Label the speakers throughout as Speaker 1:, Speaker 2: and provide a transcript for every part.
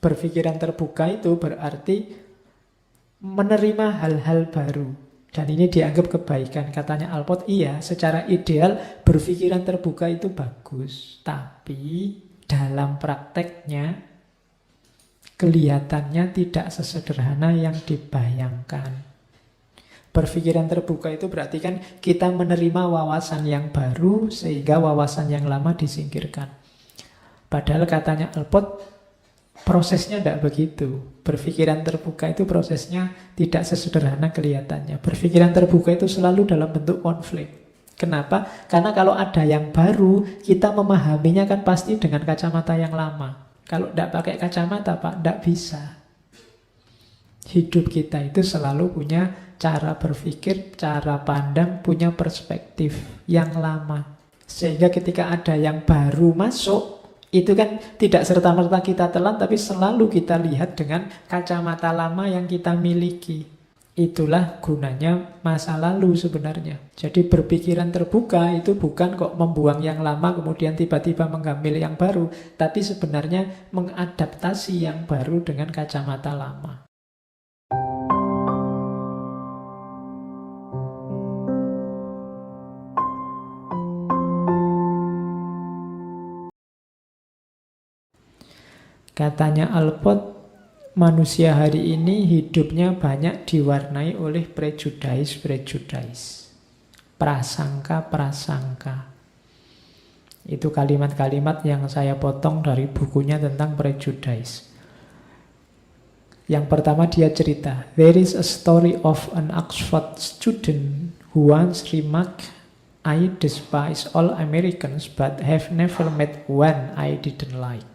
Speaker 1: Berpikiran terbuka itu berarti menerima hal-hal baru. Dan ini dianggap kebaikan. Katanya Alport, iya, secara ideal berpikiran terbuka itu bagus. Tapi dalam prakteknya kelihatannya tidak sesederhana yang dibayangkan. Berpikiran terbuka itu berarti kan kita menerima wawasan yang baru sehingga wawasan yang lama disingkirkan. Padahal katanya Alport, prosesnya tidak begitu. Berpikiran terbuka itu prosesnya tidak sesederhana kelihatannya. Berpikiran terbuka itu selalu dalam bentuk konflik. Kenapa? Karena kalau ada yang baru, kita memahaminya kan pasti dengan kacamata yang lama. Kalau tidak pakai kacamata, Pak, tidak bisa. Hidup kita itu selalu punya cara berpikir, cara pandang, punya perspektif yang lama. Sehingga ketika ada yang baru masuk, itu kan tidak serta-merta kita telan, tapi selalu kita lihat dengan kacamata lama yang kita miliki. Itulah gunanya masa lalu sebenarnya. Jadi berpikiran terbuka itu bukan kok membuang yang lama kemudian tiba-tiba mengambil yang baru, tapi sebenarnya mengadaptasi yang baru dengan kacamata lama. Katanya Alport, manusia hari ini hidupnya banyak diwarnai oleh prejudice. Prasangka. Itu kalimat-kalimat yang saya potong dari bukunya tentang prejudice. Yang pertama dia cerita, there is a story of an Oxford student who once remarked, I despise all Americans but have never met one I didn't like.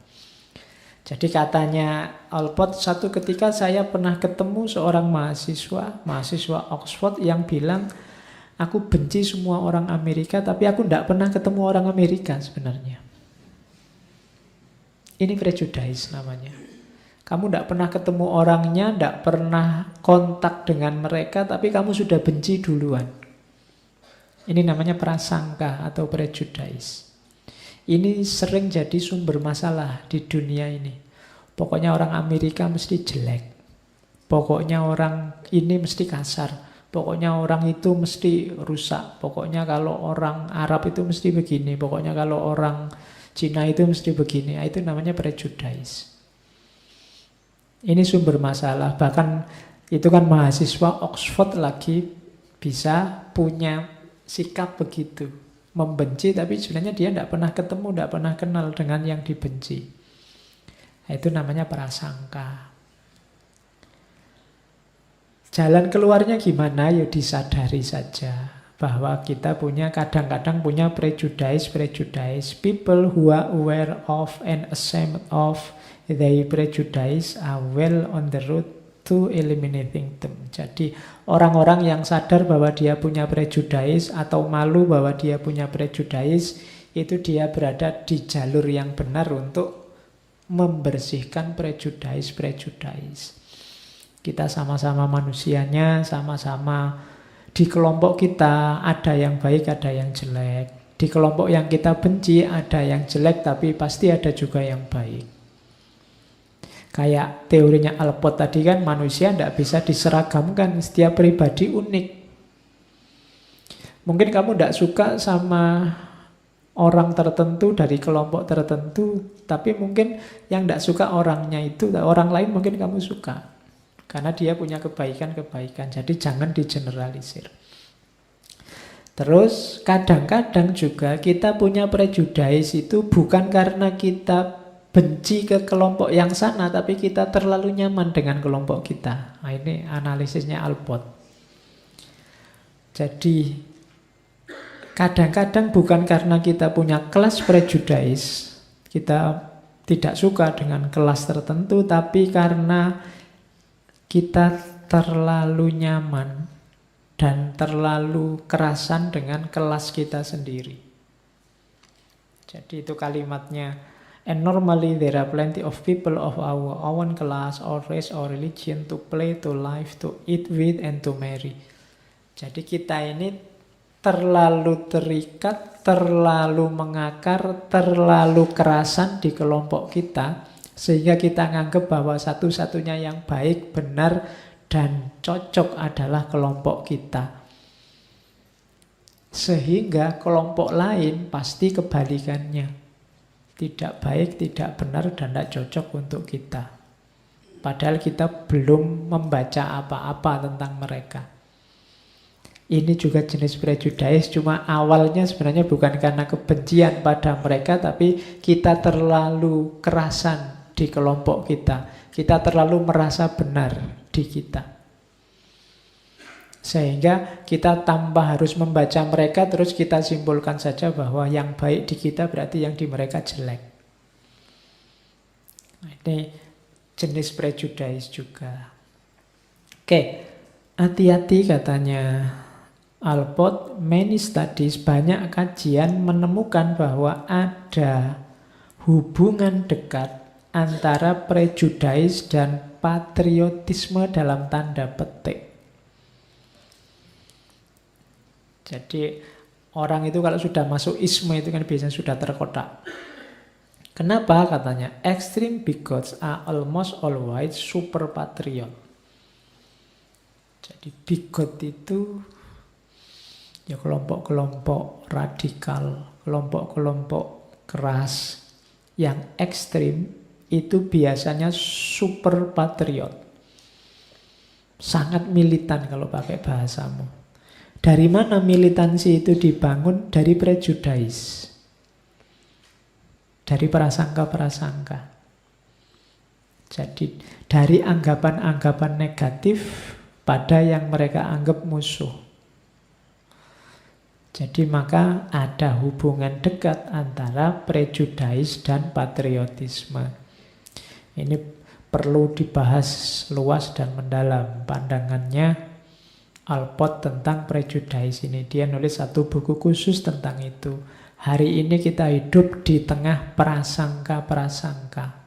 Speaker 1: Jadi katanya Alport, satu ketika saya pernah ketemu seorang mahasiswa Oxford yang bilang, aku benci semua orang Amerika, tapi aku tidak pernah ketemu orang Amerika sebenarnya. Ini prejudice namanya. Kamu tidak pernah ketemu orangnya, tidak pernah kontak dengan mereka, tapi kamu sudah benci duluan. Ini namanya prasangka atau prejudice. Ini sering jadi sumber masalah di dunia ini. Pokoknya orang Amerika mesti jelek. Pokoknya orang ini mesti kasar. Pokoknya orang itu mesti rusak. Pokoknya kalau orang Arab itu mesti begini. Pokoknya kalau orang Cina itu mesti begini. Itu namanya prejudice. Ini sumber masalah. Bahkan itu kan mahasiswa Oxford lagi bisa punya sikap begitu. Membenci tapi sebenarnya dia tidak pernah ketemu, tidak pernah kenal dengan yang dibenci. Itu namanya prasangka. Jalan keluarnya gimana? Ya disadari saja bahwa kita kadang-kadang punya prejudice. People who are aware of and ashamed of their prejudice are well on the road to eliminating them. Jadi orang-orang yang sadar bahwa dia punya prejudice atau malu bahwa dia punya prejudice, itu dia berada di jalur yang benar untuk membersihkan prejudice. Kita sama-sama manusianya, sama-sama di kelompok kita ada yang baik, ada yang jelek. Di kelompok yang kita benci ada yang jelek, tapi pasti ada juga yang baik. Kayak teorinya Alport tadi kan, manusia tidak bisa diseragamkan, setiap pribadi unik. Mungkin kamu tidak suka sama orang tertentu dari kelompok tertentu, tapi mungkin yang tidak suka orangnya itu, orang lain mungkin kamu suka. Karena dia punya kebaikan-kebaikan, jadi jangan digeneralisir. Terus kadang-kadang juga kita punya prejudice itu bukan karena kita benci ke kelompok yang sana, tapi kita terlalu nyaman dengan kelompok kita. Nah, ini analisisnya Alport. Jadi kadang-kadang bukan karena kita punya kelas prejudice, kita tidak suka dengan kelas tertentu, tapi karena kita terlalu nyaman dan terlalu kerasan dengan kelas kita sendiri. Jadi itu kalimatnya. And normally there are plenty of people of our own class or race or religion to play, to live, to eat with, and to marry. Jadi kita ini terlalu terikat, terlalu mengakar, terlalu kerasan di kelompok kita, Sehingga kita nganggap bahwa satu-satunya yang baik, benar, dan cocok adalah kelompok kita. Sehingga kelompok lain pasti kebalikannya. Tidak baik, tidak benar, dan tidak cocok untuk kita. Padahal kita belum membaca apa-apa tentang mereka. Ini juga jenis prejudice, cuma awalnya sebenarnya bukan karena kebencian pada mereka, tapi kita terlalu kerasan di kelompok kita. Kita terlalu merasa benar di kita. Sehingga kita tanpa harus membaca mereka, terus kita simpulkan saja bahwa yang baik di kita berarti yang di mereka jelek. Ini jenis prejudice juga. Oke, hati-hati katanya Allport, many studies, banyak kajian menemukan bahwa ada hubungan dekat antara prejudice dan patriotisme dalam tanda petik. Jadi orang itu kalau sudah masuk isme itu kan biasanya sudah terkotak. Kenapa katanya? Extreme bigots are almost always super patriot. Jadi bigot itu ya kelompok-kelompok radikal, kelompok-kelompok keras yang ekstrim itu biasanya super patriot. Sangat militan kalau pakai bahasamu. Dari mana militansi itu dibangun? Dari prejudice. Dari prasangka-prasangka. Jadi dari anggapan-anggapan negatif pada yang mereka anggap musuh. Jadi maka ada hubungan dekat antara prejudice dan patriotisme. Ini perlu dibahas luas dan mendalam pandangannya Allport tentang prejudice ini. Dia nulis satu buku khusus tentang itu. Hari ini kita hidup di tengah prasangka-prasangka.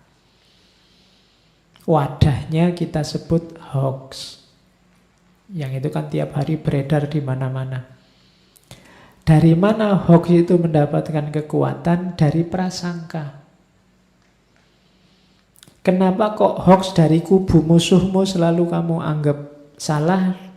Speaker 1: Wadahnya kita sebut hoax. Yang itu kan tiap hari beredar di mana-mana. Dari mana hoax itu mendapatkan kekuatan? Dari prasangka. Kenapa kok hoax dari kubu musuhmu selalu kamu anggap salah?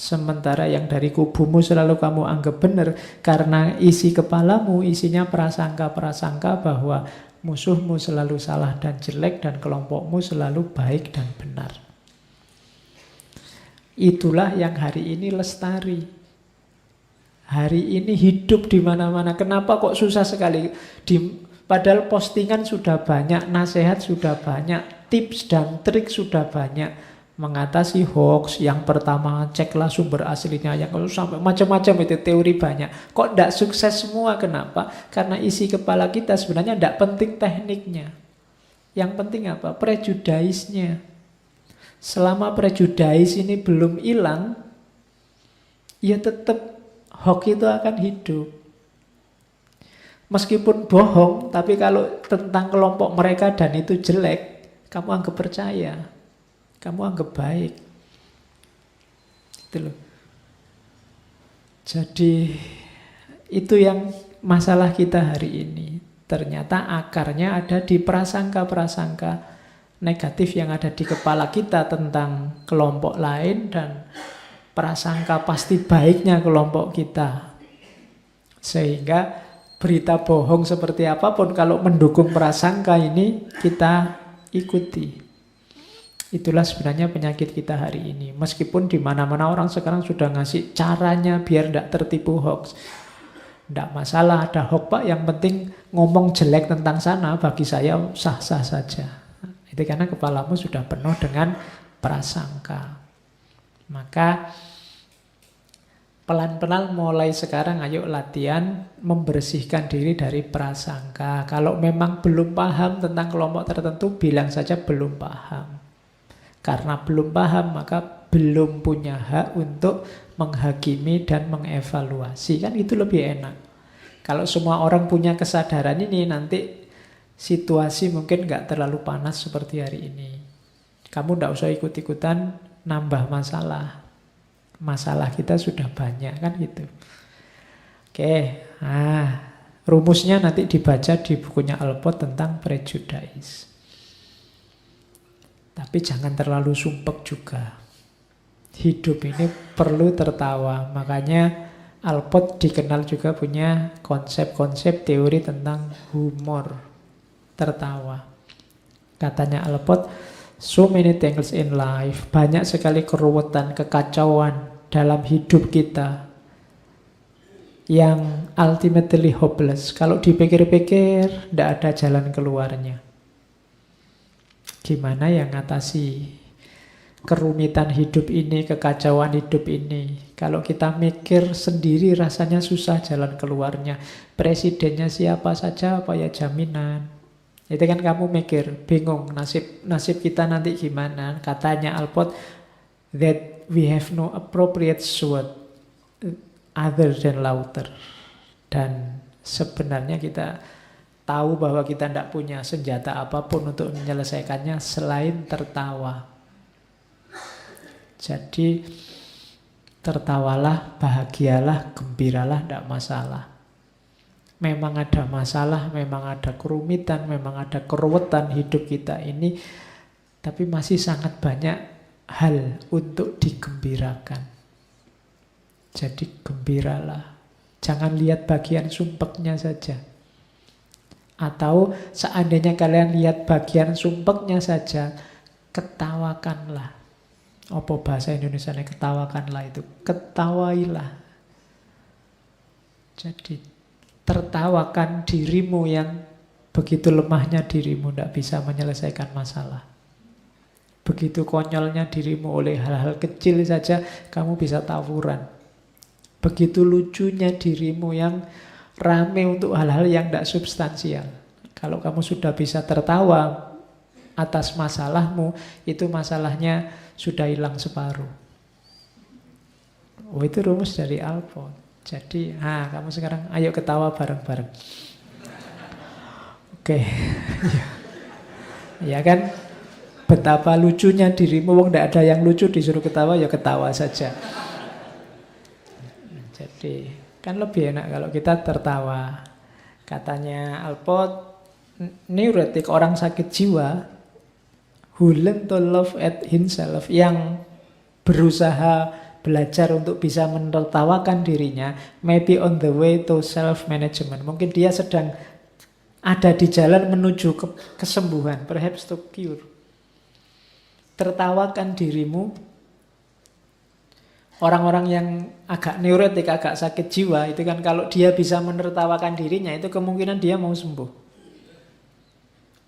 Speaker 1: Sementara yang dari kubumu selalu kamu anggap benar. Karena isi kepalamu isinya prasangka-prasangka bahwa musuhmu selalu salah dan jelek dan kelompokmu selalu baik dan benar. Itulah yang hari ini lestari. Hari ini hidup di mana-mana. Kenapa kok susah sekali? Padahal postingan sudah banyak, nasihat sudah banyak, tips dan trik sudah banyak. Mengatasi hoax, yang pertama ceklah sumber aslinya, yang kalau sampai macam-macam itu teori banyak. Kok tidak sukses semua? Kenapa? Karena isi kepala kita sebenarnya tidak penting tekniknya. Yang penting apa? Prejudice-nya. Selama prejudice ini belum hilang, ya tetap hoax itu akan hidup. Meskipun bohong, tapi kalau tentang kelompok mereka dan itu jelek, kamu anggap percaya. Kamu anggap baik. Itu loh. Jadi itu yang masalah kita hari ini. Ternyata akarnya ada di prasangka-prasangka negatif yang ada di kepala kita tentang kelompok lain dan prasangka pasti baiknya kelompok kita. Sehingga berita bohong seperti apapun kalau mendukung prasangka ini kita ikuti. Itulah sebenarnya penyakit kita hari ini. Meskipun di mana-mana orang sekarang sudah ngasih caranya biar tidak tertipu hoax. Tidak masalah ada hoax Pak, yang penting ngomong jelek tentang sana bagi saya sah-sah saja. Itu karena kepalamu sudah penuh dengan prasangka. Maka pelan-pelan mulai sekarang ayo latihan membersihkan diri dari prasangka. Kalau memang belum paham tentang kelompok tertentu, bilang saja belum paham. Karena belum paham, maka belum punya hak untuk menghakimi dan mengevaluasi. Kan itu lebih enak. Kalau semua orang punya kesadaran ini, nanti situasi mungkin nggak terlalu panas seperti hari ini. Kamu nggak usah ikut-ikutan nambah masalah. Masalah kita sudah banyak, kan gitu. Oke, rumusnya nanti dibaca di bukunya Allport tentang prejudice. Tapi jangan terlalu sumpek juga. Hidup ini perlu tertawa. Makanya Alport dikenal juga punya konsep-konsep teori tentang humor, tertawa. Katanya Alport, so many things in life, banyak sekali keruwetan, kekacauan dalam hidup kita yang ultimately hopeless. Kalau dipikir-pikir, tidak ada jalan keluarnya. Gimana yang ngatasi kerumitan hidup ini, kekacauan hidup ini? Kalau kita mikir sendiri rasanya susah jalan keluarnya. Presidennya siapa saja, apa ya jaminan? Itu kan kamu mikir, bingung nasib kita nanti gimana. Katanya Alport, that we have no appropriate sword other than laughter. Dan sebenarnya kita tahu bahwa kita tidak punya senjata apapun untuk menyelesaikannya selain tertawa. Jadi tertawalah, bahagialah, gembiralah, tidak masalah. Memang ada masalah, memang ada kerumitan, memang ada keruwetan hidup kita ini, tapi masih sangat banyak hal untuk digembirakan. Jadi gembiralah. Jangan lihat bagian sumpeknya saja. Atau seandainya kalian lihat bagian sumpeknya saja, ketawakanlah. Apa bahasa Indonesianya ketawakanlah itu? Ketawailah. Jadi tertawakan dirimu yang begitu lemahnya dirimu, tidak bisa menyelesaikan masalah. Begitu konyolnya dirimu oleh hal-hal kecil saja, kamu bisa tawuran. Begitu lucunya dirimu yang rame untuk hal-hal yang tidak substansial. Kalau kamu sudah bisa tertawa atas masalahmu, itu masalahnya sudah hilang separuh. Oh, itu rumus dari Alport. Jadi, kamu sekarang ayo ketawa bareng-bareng. Oke. Ya kan? Betapa lucunya dirimu, wong tidak ada yang lucu disuruh ketawa, ya ketawa saja. Jadi, kan lebih enak kalau kita tertawa. Katanya Alport, neurotik, orang sakit jiwa, who learn to love at himself, yang berusaha belajar untuk bisa menertawakan dirinya, maybe on the way to self-management. Mungkin dia sedang ada di jalan menuju kesembuhan, perhaps to cure. Tertawakan dirimu. Orang-orang yang agak neurotik, agak sakit jiwa, itu kan kalau dia bisa menertawakan dirinya, itu kemungkinan dia mau sembuh.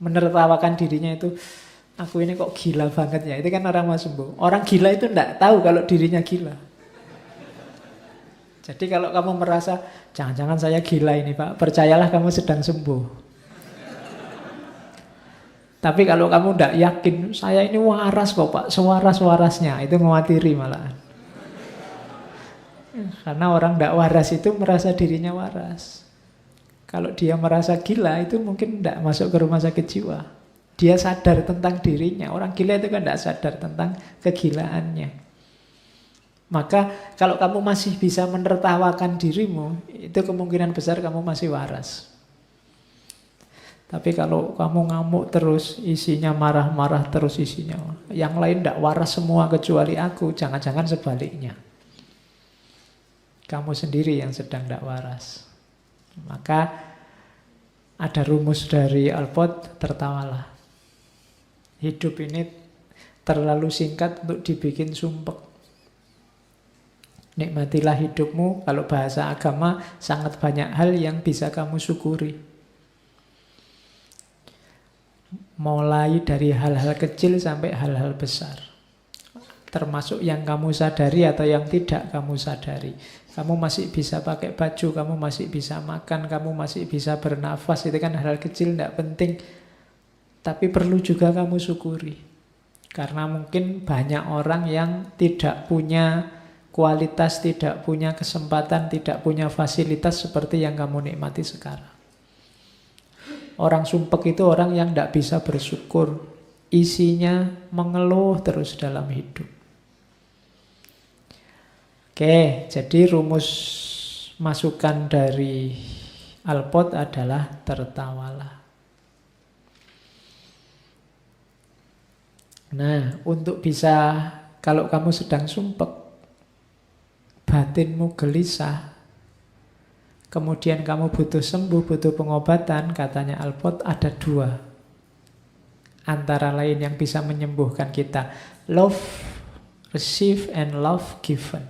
Speaker 1: Menertawakan dirinya itu, aku ini kok gila banget ya, itu kan orang mau sembuh. Orang gila itu tidak tahu kalau dirinya gila. Jadi kalau kamu merasa, jangan-jangan saya gila ini Pak, percayalah kamu sedang sembuh. Tapi kalau kamu tidak yakin, saya ini waras kok Pak, sewaras-warasnya, itu mewatiri malahan. Karena orang tidak waras itu merasa dirinya waras. Kalau dia merasa gila itu mungkin tidak masuk ke rumah sakit jiwa. Dia sadar tentang dirinya. Orang gila itu kan tidak sadar tentang kegilaannya. Maka kalau kamu masih bisa menertawakan dirimu, itu kemungkinan besar kamu masih waras. Tapi kalau kamu ngamuk terus, isinya marah-marah terus isinya, yang lain tidak waras semua kecuali aku, jangan-jangan sebaliknya. Kamu sendiri yang sedang tidak waras. Maka ada rumus dari Alport, tertawalah. Hidup ini terlalu singkat untuk dibikin sumpek. Nikmatilah hidupmu. Kalau bahasa agama, sangat banyak hal yang bisa kamu syukuri. Mulai dari hal-hal kecil sampai hal-hal besar. Termasuk yang kamu sadari atau yang tidak kamu sadari. Kamu masih bisa pakai baju, kamu masih bisa makan, kamu masih bisa bernafas. Itu kan hal kecil, tidak penting. Tapi perlu juga kamu syukuri. Karena mungkin banyak orang yang tidak punya kualitas, tidak punya kesempatan, tidak punya fasilitas seperti yang kamu nikmati sekarang. Orang sumpek itu orang yang tidak bisa bersyukur. Isinya mengeluh terus dalam hidup. Oke, jadi rumus masukan dari Alport adalah tertawalah. Nah, untuk bisa, kalau kamu sedang sumpek, batinmu gelisah, kemudian kamu butuh sembuh, butuh pengobatan, katanya Alpot ada dua. Antara lain yang bisa menyembuhkan kita. Love receive and love given.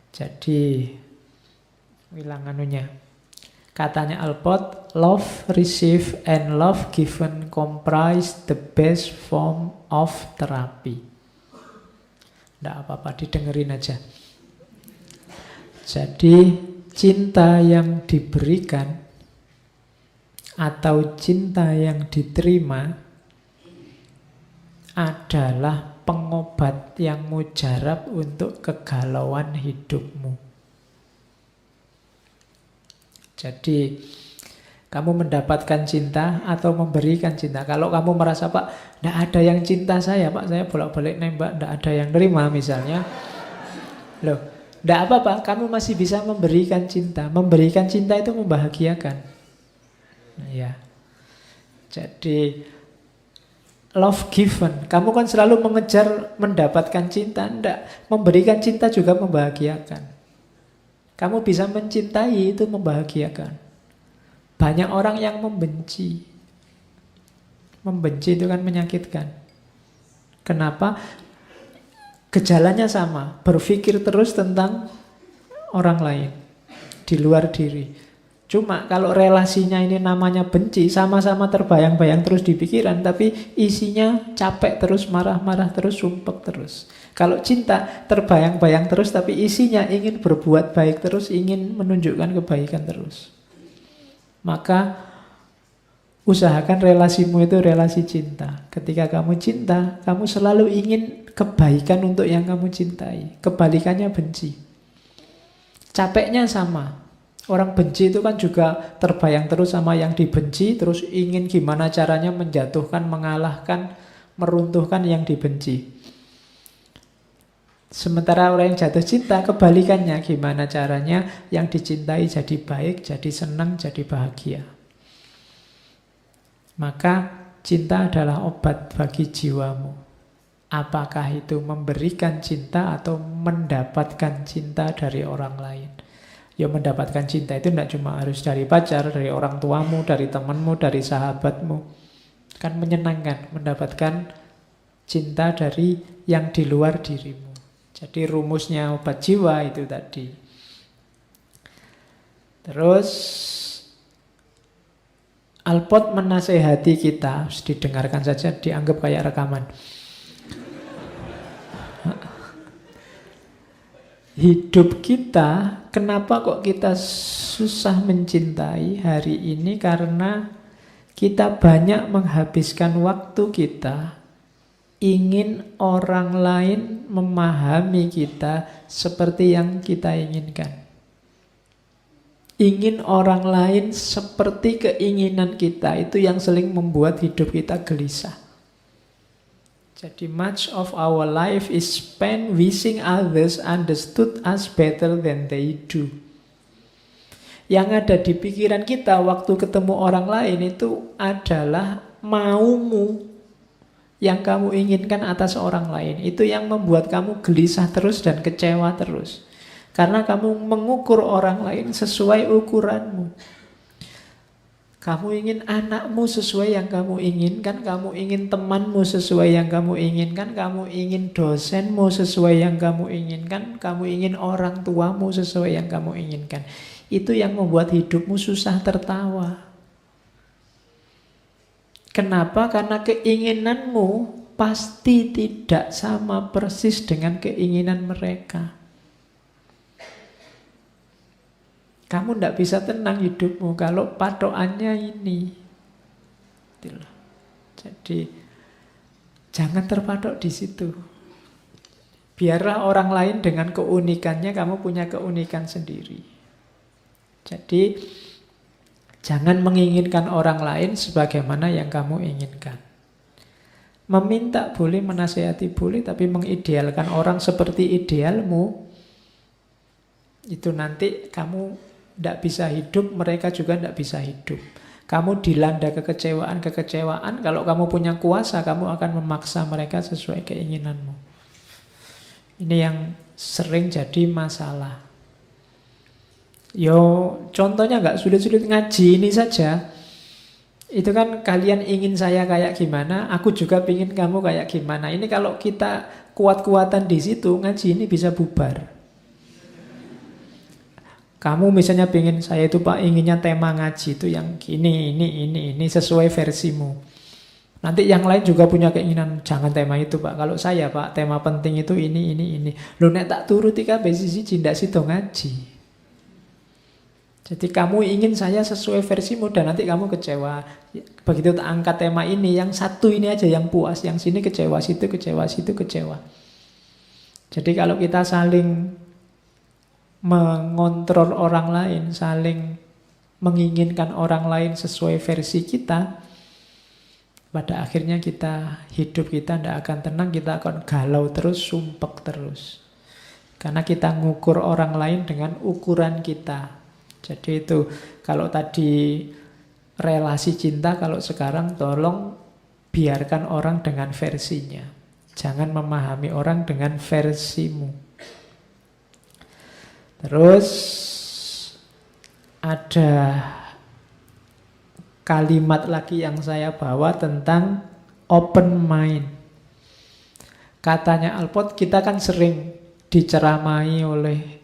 Speaker 1: Jadi, bilang anunya. Katanya Alpot, love receive and love given comprise the best form of therapy. Tidak apa-apa, didengerin aja. Jadi cinta yang diberikan atau cinta yang diterima adalah pengobat yang mujarab untuk kegalauan hidupmu. Jadi kamu mendapatkan cinta atau memberikan cinta. Kalau kamu merasa, Pak, tidak ada yang cinta saya, Pak, saya bolak-balik nembak, tidak ada yang terima misalnya. Loh, tidak apa-apa, kamu masih bisa memberikan cinta. Memberikan cinta itu membahagiakan. Nah, ya. Jadi love given, kamu kan selalu mengejar mendapatkan cinta. Tidak, memberikan cinta juga membahagiakan. Kamu bisa mencintai, itu membahagiakan. Banyak orang yang membenci. Membenci itu kan menyakitkan. Kenapa? Gejalanya sama, berpikir terus tentang orang lain, di luar diri. Cuma kalau relasinya ini namanya benci, sama-sama terbayang-bayang terus di pikiran, tapi isinya capek terus, marah-marah terus, sumpek terus. Kalau cinta, terbayang-bayang terus, tapi isinya ingin berbuat baik terus, ingin menunjukkan kebaikan terus. Maka usahakan relasimu itu relasi cinta. Ketika kamu cinta, kamu selalu ingin kebaikan untuk yang kamu cintai. Kebalikannya benci. Capeknya sama. Orang benci itu kan juga terbayang terus sama yang dibenci, terus ingin gimana caranya menjatuhkan, mengalahkan, meruntuhkan yang dibenci. Sementara orang yang jatuh cinta, kebalikannya, gimana caranya yang dicintai jadi baik, jadi senang, jadi bahagia. Maka cinta adalah obat bagi jiwamu. Apakah itu memberikan cinta atau mendapatkan cinta dari orang lain? Ya, mendapatkan cinta itu tidak cuma harus dari pacar, dari orang tuamu, dari temanmu, dari sahabatmu. Kan menyenangkan mendapatkan cinta dari yang di luar dirimu. Jadi rumusnya obat jiwa itu tadi. Terus Alpot menasehati kita, harus didengarkan saja, dianggap kayak rekaman. Hidup kita, kenapa kok kita susah mencintai hari ini? Karena kita banyak menghabiskan waktu kita ingin orang lain memahami kita seperti yang kita inginkan. Ingin orang lain seperti keinginan kita, itu yang sering membuat hidup kita gelisah. Jadi much of our life is spent wishing others understood us better than they do. Yang ada di pikiran kita waktu ketemu orang lain itu adalah maumu yang kamu inginkan atas orang lain. Itu yang membuat kamu gelisah terus dan kecewa terus. Karena kamu mengukur orang lain sesuai ukuranmu. Kamu ingin anakmu sesuai yang kamu inginkan, kamu ingin temanmu sesuai yang kamu inginkan, kamu ingin dosenmu sesuai yang kamu inginkan, kamu ingin orang tuamu sesuai yang kamu inginkan. Itu yang membuat hidupmu susah tertawa. Kenapa? Karena keinginanmu pasti tidak sama persis dengan keinginan mereka. Kamu tidak bisa tenang hidupmu kalau patokannya ini. Jadi jangan terpatok di situ. Biarlah orang lain dengan keunikannya, kamu punya keunikan sendiri. Jadi jangan menginginkan orang lain sebagaimana yang kamu inginkan. Meminta boleh, menasihati boleh, tapi mengidealkan orang seperti idealmu, itu nanti kamu tidak bisa hidup, mereka juga tidak bisa hidup. Kamu dilanda kekecewaan, kalau kamu punya kuasa, kamu akan memaksa mereka sesuai keinginanmu. Ini yang sering jadi masalah. Yo, contohnya nggak sulit-sulit, ngaji ini saja. Itu kan kalian ingin saya kayak gimana, aku juga pingin kamu kayak gimana. Ini kalau kita kuat-kuatan di situ, ngaji ini bisa bubar. Kamu misalnya pengen saya itu Pak, inginnya tema ngaji itu yang ini sesuai versimu. Nanti yang lain juga punya keinginan, jangan tema itu Pak. Kalau saya Pak, tema penting itu ini. Lu nek tak turuti kabeh siji ndak sida ngaji. Jadi kamu ingin saya sesuai versimu dan nanti kamu kecewa. Begitu tak angkat tema ini, yang satu ini aja yang puas, yang sini kecewa, situ kecewa. Jadi kalau kita saling mengontrol orang lain, saling menginginkan orang lain sesuai versi kita, pada akhirnya hidup kita tidak akan tenang, kita akan galau terus, sumpek terus. Karena kita ngukur orang lain dengan ukuran kita. Jadi itu, kalau tadi relasi cinta, kalau sekarang tolong biarkan orang dengan versinya. Jangan memahami orang dengan versimu. Terus ada kalimat lagi yang saya bawa tentang open mind. Katanya Alpot, kita kan sering diceramai oleh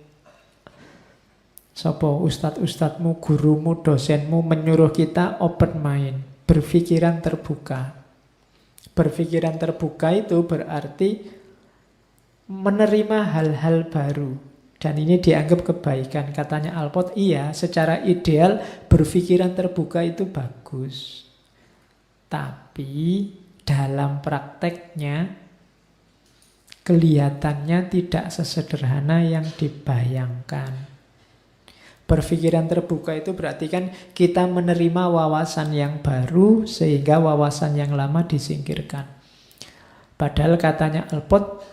Speaker 1: ustadz-ustadzmu, gurumu, dosenmu menyuruh kita open mind, berpikiran terbuka. Berpikiran terbuka itu berarti menerima hal-hal baru. Dan ini dianggap kebaikan. Katanya Alpot, iya, secara ideal berpikiran terbuka itu bagus. Tapi dalam prakteknya kelihatannya tidak sesederhana yang dibayangkan. Berpikiran terbuka itu berarti kan kita menerima wawasan yang baru sehingga wawasan yang lama disingkirkan. Padahal katanya Alpot,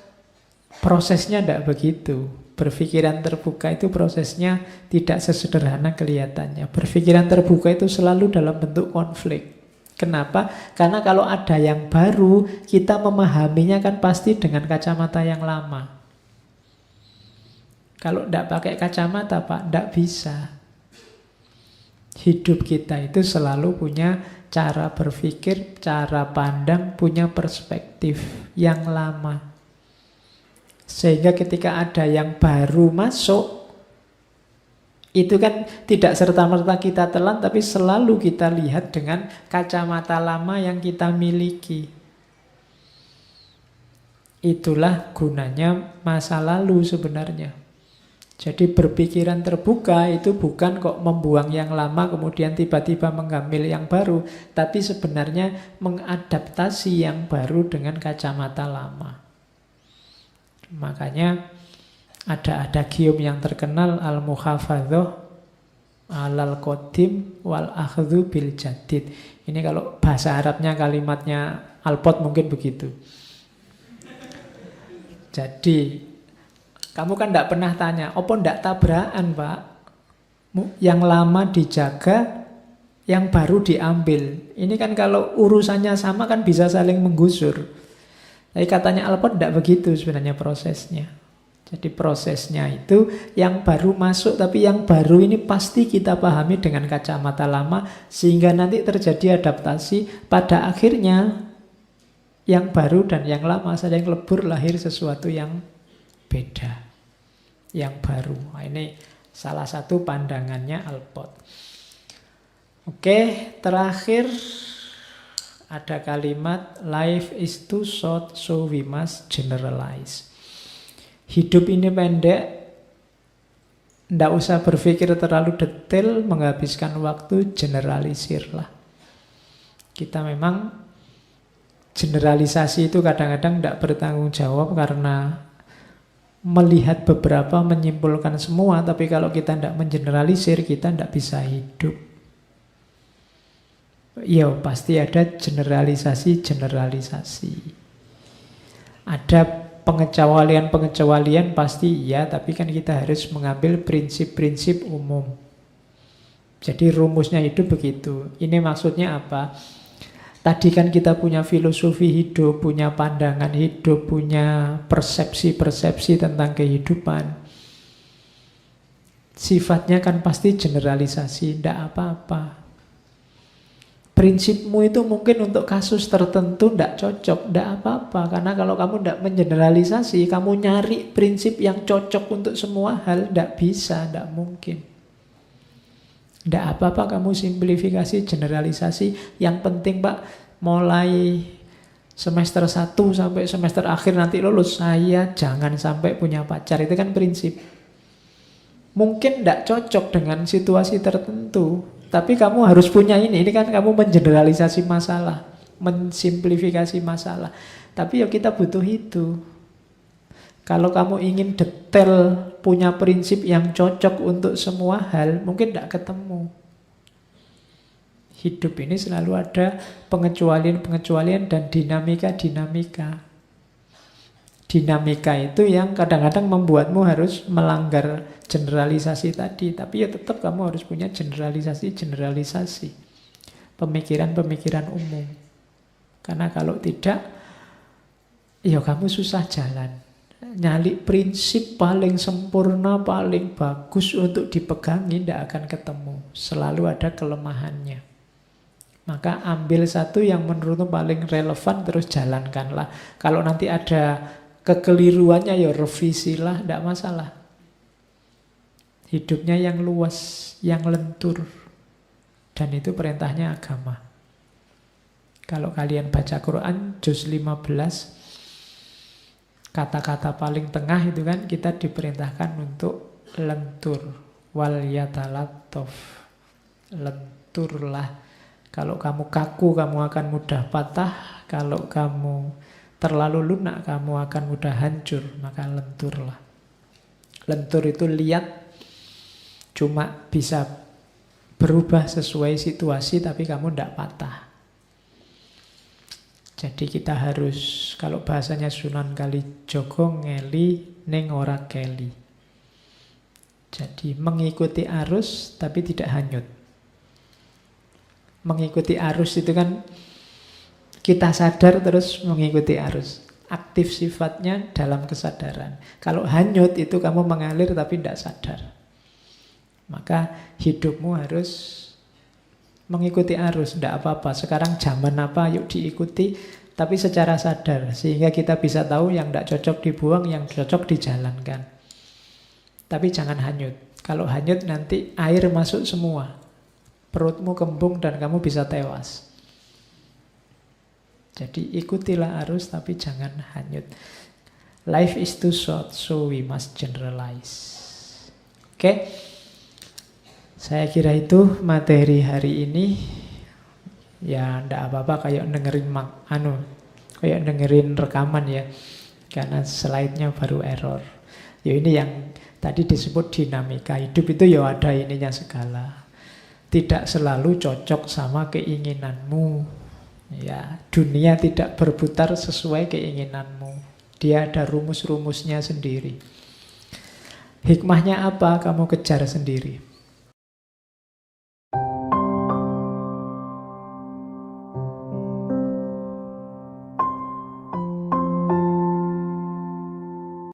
Speaker 1: prosesnya tidak begitu. Berpikiran terbuka itu prosesnya tidak sesederhana kelihatannya. Berpikiran terbuka itu selalu dalam bentuk konflik. Kenapa? Karena kalau ada yang baru, kita memahaminya kan pasti dengan kacamata yang lama. Kalau tidak pakai kacamata, Pak, tidak bisa. Hidup kita itu selalu punya cara berpikir, cara pandang, punya perspektif yang lama. Sehingga ketika ada yang baru masuk, itu kan tidak serta-merta kita telan, tapi selalu kita lihat dengan kacamata lama yang kita miliki. Itulah gunanya masa lalu sebenarnya. Jadi berpikiran terbuka itu bukan kok membuang yang lama kemudian tiba-tiba mengambil yang baru, tapi sebenarnya mengadaptasi yang baru dengan kacamata lama. Makanya ada adagium yang terkenal, al-muhafadzah alal qadim wal akhdhu bil jadid. Ini kalau bahasa Arabnya kalimatnya Alpot mungkin begitu. Jadi kamu kan tidak pernah tanya, opo ndak tabrakan Pak? Yang lama dijaga, yang baru diambil. Ini kan kalau urusannya sama kan bisa saling menggusur. Tapi katanya Alpot tidak begitu sebenarnya prosesnya. Jadi prosesnya itu yang baru masuk, tapi yang baru ini pasti kita pahami dengan kacamata lama, sehingga nanti terjadi adaptasi. Pada akhirnya yang baru dan yang lama saling lebur, lahir sesuatu yang beda, yang baru. Nah, ini salah satu pandangannya Alpot. Oke, terakhir ada kalimat, life is too short so we must generalize. Hidup ini pendek, tidak usah berpikir terlalu detail, menghabiskan waktu, generalisirlah. Kita memang generalisasi itu kadang-kadang tidak bertanggung jawab karena melihat beberapa menyimpulkan semua, tapi kalau kita tidak mengeneralisir, kita tidak bisa hidup. Ya pasti ada generalisasi. Ada pengecualian pasti iya, tapi kan kita harus mengambil prinsip-prinsip umum. Jadi rumusnya hidup begitu. Ini maksudnya apa? Tadi kan kita punya filosofi hidup, punya pandangan hidup, punya persepsi-persepsi tentang kehidupan. Sifatnya kan pasti generalisasi, tidak apa-apa. Prinsipmu itu mungkin untuk kasus tertentu tidak cocok, tidak apa-apa. Karena kalau kamu tidak mengeneralisasi, kamu nyari prinsip yang cocok untuk semua hal, tidak bisa, tidak mungkin. Tidak apa-apa kamu simplifikasi, generalisasi. Yang penting Pak, mulai semester 1 sampai semester akhir nanti lulus, saya jangan sampai punya pacar. Itu kan prinsip. Mungkin tidak cocok dengan situasi tertentu, tapi kamu harus punya ini. Ini kan kamu mengeneralisasi masalah, mensimplifikasi masalah. Tapi ya kita butuh itu. Kalau kamu ingin detail, punya prinsip yang cocok untuk semua hal, mungkin tidak ketemu. Hidup ini selalu ada pengecualian-pengecualian dan dinamika-dinamika. Dinamika itu yang kadang-kadang membuatmu harus melanggar generalisasi tadi. Tapi ya tetap kamu harus punya generalisasi-generalisasi. Pemikiran-pemikiran umum. Karena kalau tidak, ya kamu susah jalan. Nyali prinsip paling sempurna, paling bagus untuk dipegangi, tidak akan ketemu. Selalu ada kelemahannya. Maka ambil satu yang menurutmu paling relevan, terus jalankanlah. Kalau nanti ada kekeliruannya, ya revisilah, tidak masalah. Hidupnya yang luas, yang lentur. Dan itu perintahnya agama. Kalau kalian baca Quran, juz 15, kata-kata paling tengah itu kan kita diperintahkan untuk lentur. Wal yatalattaf. Lenturlah. Kalau kamu kaku, kamu akan mudah patah. Kalau kamu terlalu lunak, kamu akan mudah hancur. Maka lenturlah. Lentur itu lihat, cuma bisa berubah sesuai situasi, tapi kamu tidak patah. Jadi kita harus, kalau bahasanya Sunan Kalijogo, ngeli ning ora keli. Jadi mengikuti arus tapi tidak hanyut. Mengikuti arus itu kan kita sadar terus mengikuti arus. Aktif sifatnya dalam kesadaran. Kalau hanyut itu kamu mengalir tapi tidak sadar. Maka hidupmu harus mengikuti arus, tidak apa-apa. Sekarang zaman apa, yuk diikuti, tapi secara sadar. Sehingga kita bisa tahu yang tidak cocok dibuang, yang cocok dijalankan. Tapi jangan hanyut. Kalau hanyut nanti air masuk semua. Perutmu kembung dan kamu bisa tewas. Jadi ikutilah arus tapi jangan hanyut. Life is too short, so we must generalize. Oke? Saya kira itu materi hari ini. Ya ndak apa-apa kayak dengerin rekaman ya. Karena slide-nya baru error. Ya ini yang tadi disebut dinamika. Hidup itu ya ada ininya segala. Tidak selalu cocok sama keinginanmu. Ya, dunia tidak berputar sesuai keinginanmu. Dia ada rumus-rumusnya sendiri. Hikmahnya apa? Kamu kejar sendiri.